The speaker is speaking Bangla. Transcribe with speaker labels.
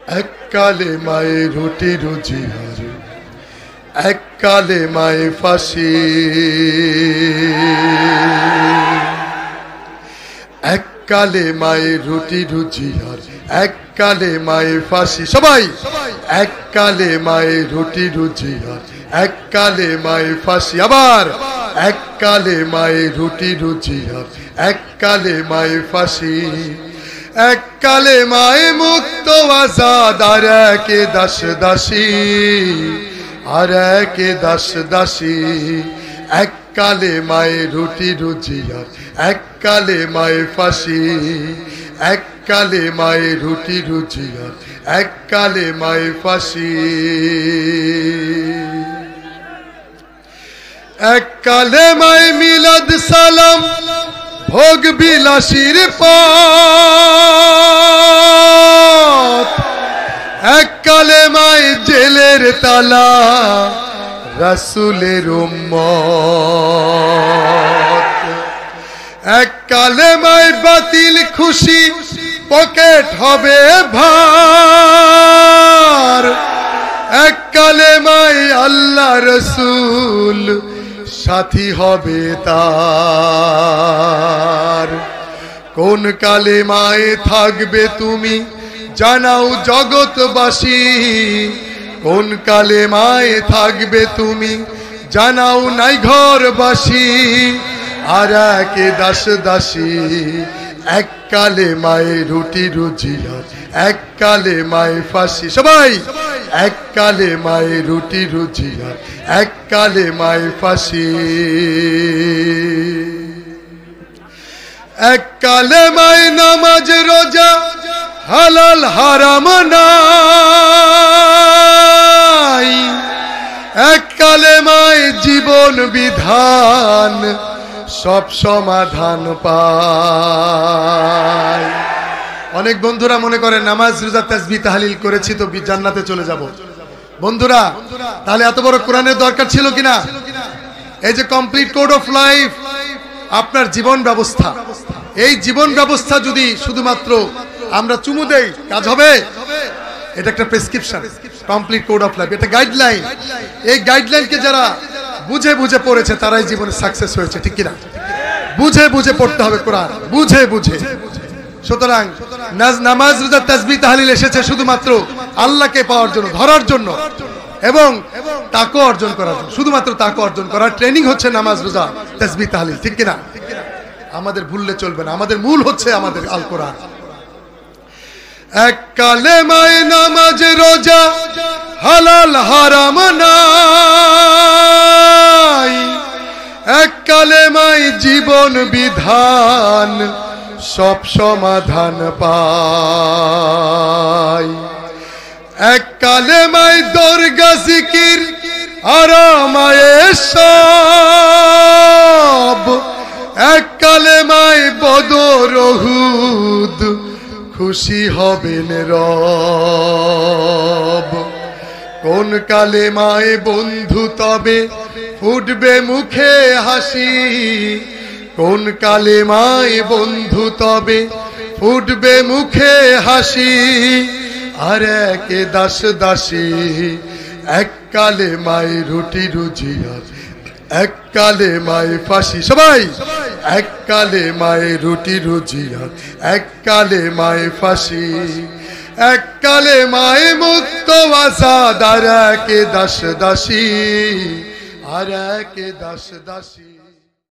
Speaker 1: এক কালে মায়ে রুটি রুজি আর এক কালে মায়ে ফাঁসি, এক কালে মায়ে রুটি রুজি আর এক কালে মায়ে ফাঁসি। সবাই এক কালে মায়ে রুটি রুজি আর এক কালে মায়ে ফাঁসি। আবার এক কালে মায়ে রুটি রুজি আর এক কালে মায়ে ফাঁসি। এক কালে মায়ে মুক্ত আজাদ আর একে দাস দাসী, আর একে দাস দাসী। এক কালে মায়ে রুটি রুজি আর এক কালে মায়ে ফাঁসি, এক কালে মায়ে রুটি রুজি আর এক কালে মায়ে ফাঁসি। এক কালে মায়ে মিলাদ সালাম ভোগ বিলাসীর পথ, এক কালে মায়ে জেলের তালা রাসূলের উম্মত। এক কালে মায়ে বাতিল খুশি পকেট হবে ভার, এক কালে মায়ে আল্লাহ রসূল সাথী হবে তার। কোন কালে মায়ে থাকবে তুমি জানাও জগৎবাসী, কোন কালে মায়ে থাকবে তুমি জানাও নাই ঘরবাসী, আর একে দাস দাসী। এক কালে মায়ে রুটি রুজি আর এক কালে মায়ে ফাঁসি। সবাই এক কালে মায়ে রুটি রুজি আর এক কালে মায়ে ফাঁসি। এক কালে মায়ে নামাজ রোজা হালাল হারাম নাই, এক কালে মায়ে জীবন বিধান সব সমাধান পায়। অনেক বন্ধুরা মনে করে নামাজ রোজা তাসবিহ তাহলিল করেছি তো জান্নাতে চলে যাব। বন্ধুরা তাহলে এত বড় কোরআনের দরকার ছিল কিনা? এই যে কমপ্লিট কোড অফ লাইফ আপনার জীবন ব্যবস্থা, এই জীবন ব্যবস্থা যদি শুধুমাত্র আমরা চুমু দেই কাজ হবে? এটা একটা prescription, complete code of life, এটা গাইডলাইন। এই গাইডলাইনকে যারা বুঝে বুঝে পড়েছে তারাই জীবনে সাকসেস হয়েছে, ঠিক কিনা? বুঝে বুঝে পড়তে হবে কোরআন, বুঝে বুঝে। সুতরাং নামাজ রোজা তাসবিহ তাহলিল এসেছে শুধুমাত্র আল্লাহকে পাওয়ার জন্য, ধরার জন্য এবং তাকওয়া অর্জন করার জন্য। শুধুমাত্র তাকওয়া অর্জন করার ট্রেনিং হচ্ছে নামাজ রোজা তাসবিহ তাহলিল, ঠিক কিনা? আমাদের ভুললে চলবে না, আমাদের মূল হচ্ছে আমাদের আল কোরআন। এক কালে মায়ে নামাজ রোজা হালাল হারাম নাই, এক কালে মায়ে জীবন বিধান সব সমাধান পায়। এক কালে মায়ে দরগা জিকির আরামায়ে সব, এক কালে মায়ে বদর উহুদ খুশি হবেন রব। কোন কালে মায়ে বন্ধু তবে ফুটবে মুখে হাসি, কোন কালে মায়ে বন্ধু তবে ফুটবে মুখে হাসি, আর একে দাস দাসী। এক কালে মায়ে রুটি রুজি আর এক কালে মায়ে ফাঁসি। সবাই এক কালে মায়ে রুটি রুজি আর এক কালে মায়ে ফাঁসি। এক কালে মায়ে মুক্ত আজাদ আর একে দাস দাসী, আর একে দাস দাসী।